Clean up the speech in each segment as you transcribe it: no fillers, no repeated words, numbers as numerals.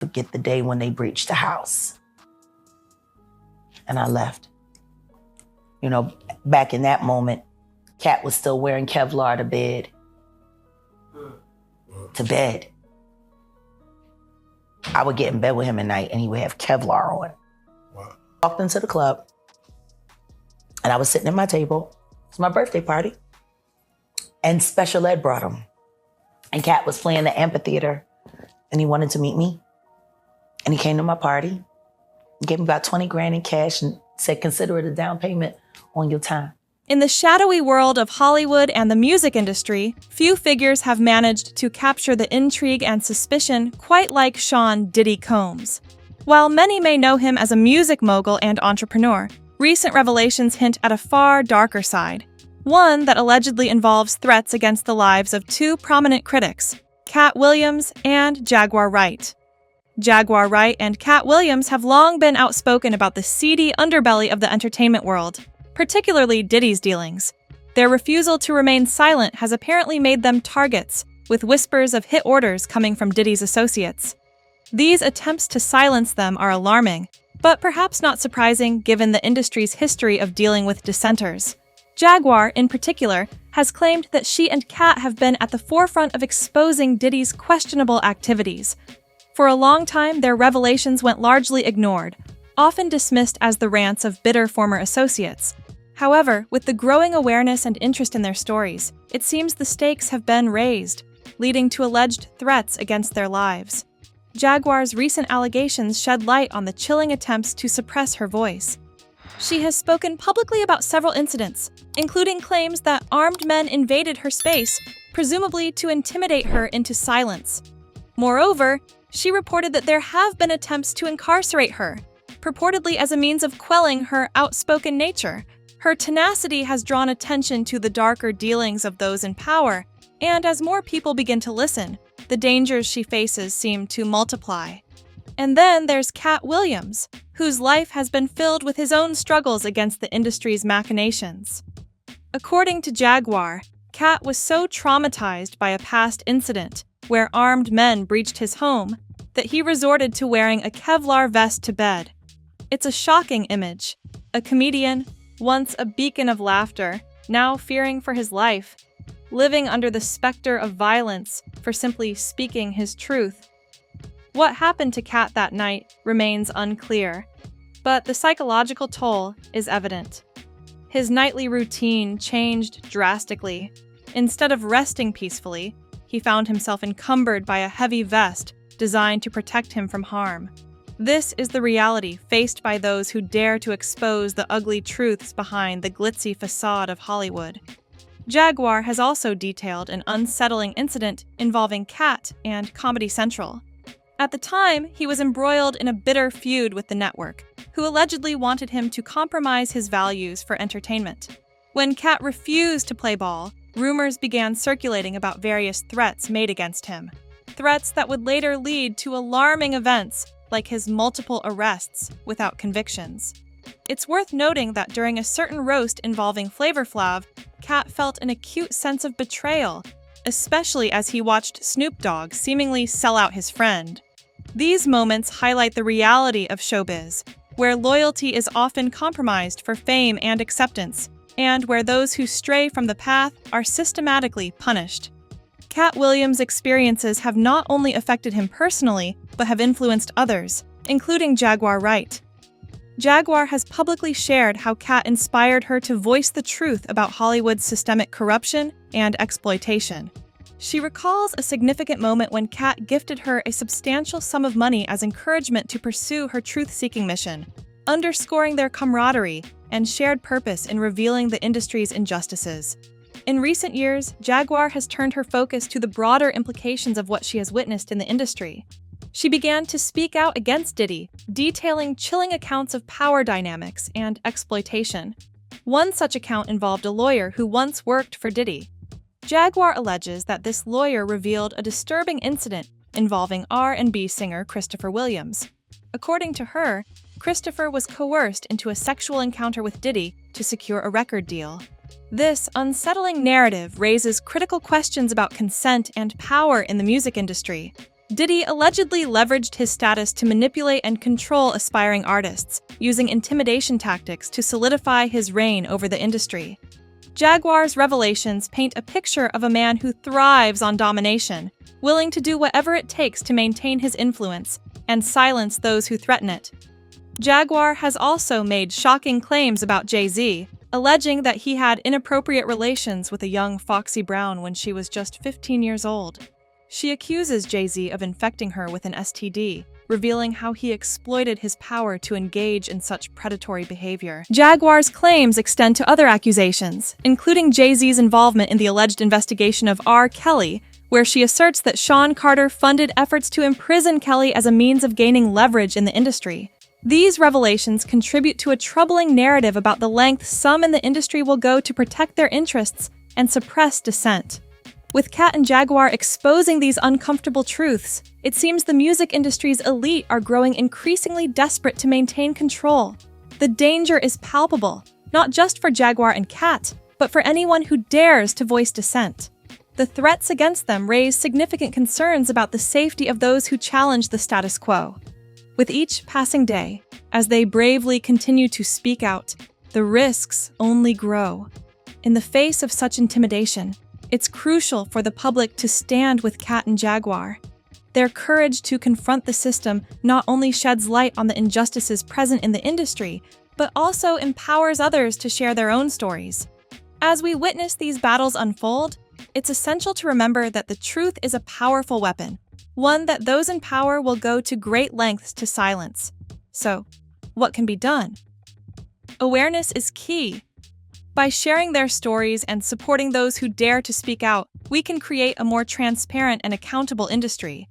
Forget the day when they breached the house. And I left. You know, back in that moment, Katt was still wearing Kevlar to bed. To bed. I would get in bed with him at night and he would have Kevlar on. Wow. Walked into the club and I was sitting at my table. It's my birthday party. And Special Ed brought him. And Katt was playing the amphitheater and he wanted to meet me. And he came to my party, gave me about 20 grand in cash and said, consider it a down payment on your time. In the shadowy world of Hollywood and the music industry, few figures have managed to capture the intrigue and suspicion quite like Sean Diddy Combs. While many may know him as a music mogul and entrepreneur, recent revelations hint at a far darker side. One that allegedly involves threats against the lives of two prominent critics, Katt Williams and Jaguar Wright. Jaguar Wright and Katt Williams have long been outspoken about the seedy underbelly of the entertainment world, particularly Diddy's dealings. Their refusal to remain silent has apparently made them targets, with whispers of hit orders coming from Diddy's associates. These attempts to silence them are alarming, but perhaps not surprising given the industry's history of dealing with dissenters. Jaguar, in particular, has claimed that she and Katt have been at the forefront of exposing Diddy's questionable activities. For a long time, their revelations went largely ignored, often dismissed as the rants of bitter former associates. However, with the growing awareness and interest in their stories, it seems the stakes have been raised, leading to alleged threats against their lives. Jaguar's recent allegations shed light on the chilling attempts to suppress her voice. She has spoken publicly about several incidents, including claims that armed men invaded her space, presumably to intimidate her into silence. Moreover, she reported that there have been attempts to incarcerate her, purportedly as a means of quelling her outspoken nature. Her tenacity has drawn attention to the darker dealings of those in power, and as more people begin to listen, the dangers she faces seem to multiply. And then there's Katt Williams, whose life has been filled with his own struggles against the industry's machinations. According to Jaguar, Katt was so traumatized by a past incident where armed men breached his home that he resorted to wearing a Kevlar vest to bed. It's a shocking image. A comedian, once a beacon of laughter, now fearing for his life, living under the specter of violence for simply speaking his truth. What happened to Katt that night remains unclear, but the psychological toll is evident. His nightly routine changed drastically. Instead of resting peacefully, he found himself encumbered by a heavy vest designed to protect him from harm. This is the reality faced by those who dare to expose the ugly truths behind the glitzy facade of Hollywood. Jaguar has also detailed an unsettling incident involving Katt and Comedy Central. At the time, he was embroiled in a bitter feud with the network, who allegedly wanted him to compromise his values for entertainment. When Katt refused to play ball, rumors began circulating about various threats made against him. Threats that would later lead to alarming events like his multiple arrests without convictions. It's worth noting that during a certain roast involving Flavor Flav, Katt felt an acute sense of betrayal, especially as he watched Snoop Dogg seemingly sell out his friend. These moments highlight the reality of showbiz, where loyalty is often compromised for fame and acceptance, and where those who stray from the path are systematically punished. Katt Williams' experiences have not only affected him personally, but have influenced others, including Jaguar Wright. Jaguar has publicly shared how Katt inspired her to voice the truth about Hollywood's systemic corruption and exploitation. She recalls a significant moment when Katt gifted her a substantial sum of money as encouragement to pursue her truth-seeking mission, underscoring their camaraderie and shared purpose in revealing the industry's injustices. In recent years, Jaguar has turned her focus to the broader implications of what she has witnessed in the industry. She began to speak out against Diddy, detailing chilling accounts of power dynamics and exploitation. One such account involved a lawyer who once worked for Diddy. Jaguar alleges that this lawyer revealed a disturbing incident involving R&B singer Christopher Williams. According to her, Christopher was coerced into a sexual encounter with Diddy to secure a record deal. This unsettling narrative raises critical questions about consent and power in the music industry. Diddy allegedly leveraged his status to manipulate and control aspiring artists, using intimidation tactics to solidify his reign over the industry. Jaguar's revelations paint a picture of a man who thrives on domination, willing to do whatever it takes to maintain his influence and silence those who threaten it. Jaguar has also made shocking claims about Jay-Z, alleging that he had inappropriate relations with a young Foxy Brown when she was just 15 years old. She accuses Jay-Z of infecting her with an STD, revealing how he exploited his power to engage in such predatory behavior. Jaguar's claims extend to other accusations, including Jay-Z's involvement in the alleged investigation of R. Kelly, where she asserts that Sean Carter funded efforts to imprison Kelly as a means of gaining leverage in the industry. These revelations contribute to a troubling narrative about the lengths some in the industry will go to protect their interests and suppress dissent. With Katt and Jaguar exposing these uncomfortable truths, it seems the music industry's elite are growing increasingly desperate to maintain control. The danger is palpable, not just for Jaguar and Katt, but for anyone who dares to voice dissent. The threats against them raise significant concerns about the safety of those who challenge the status quo. With each passing day, as they bravely continue to speak out, the risks only grow. In the face of such intimidation, it's crucial for the public to stand with Katt and Jaguar. Their courage to confront the system not only sheds light on the injustices present in the industry, but also empowers others to share their own stories. As we witness these battles unfold, it's essential to remember that the truth is a powerful weapon, one that those in power will go to great lengths to silence. So, what can be done? Awareness is key. By sharing their stories and supporting those who dare to speak out, we can create a more transparent and accountable industry.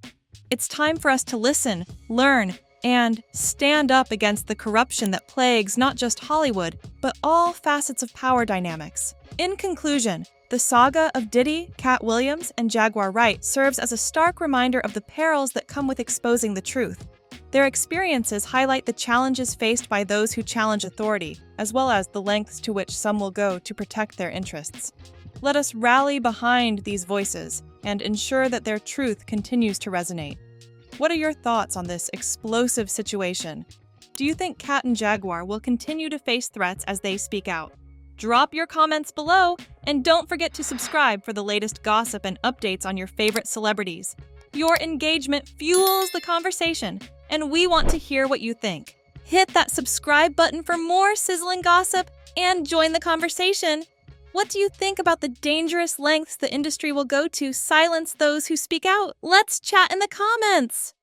It's time for us to listen, learn, and stand up against the corruption that plagues not just Hollywood, but all facets of power dynamics. In conclusion, the saga of Diddy, Katt Williams, and Jaguar Wright serves as a stark reminder of the perils that come with exposing the truth. Their experiences highlight the challenges faced by those who challenge authority, as well as the lengths to which some will go to protect their interests. Let us rally behind these voices and ensure that their truth continues to resonate. What are your thoughts on this explosive situation? Do you think Katt and Jaguar will continue to face threats as they speak out? Drop your comments below, and don't forget to subscribe for the latest gossip and updates on your favorite celebrities. Your engagement fuels the conversation, and we want to hear what you think. Hit that subscribe button for more sizzling gossip and join the conversation. What do you think about the dangerous lengths the industry will go to silence those who speak out? Let's chat in the comments!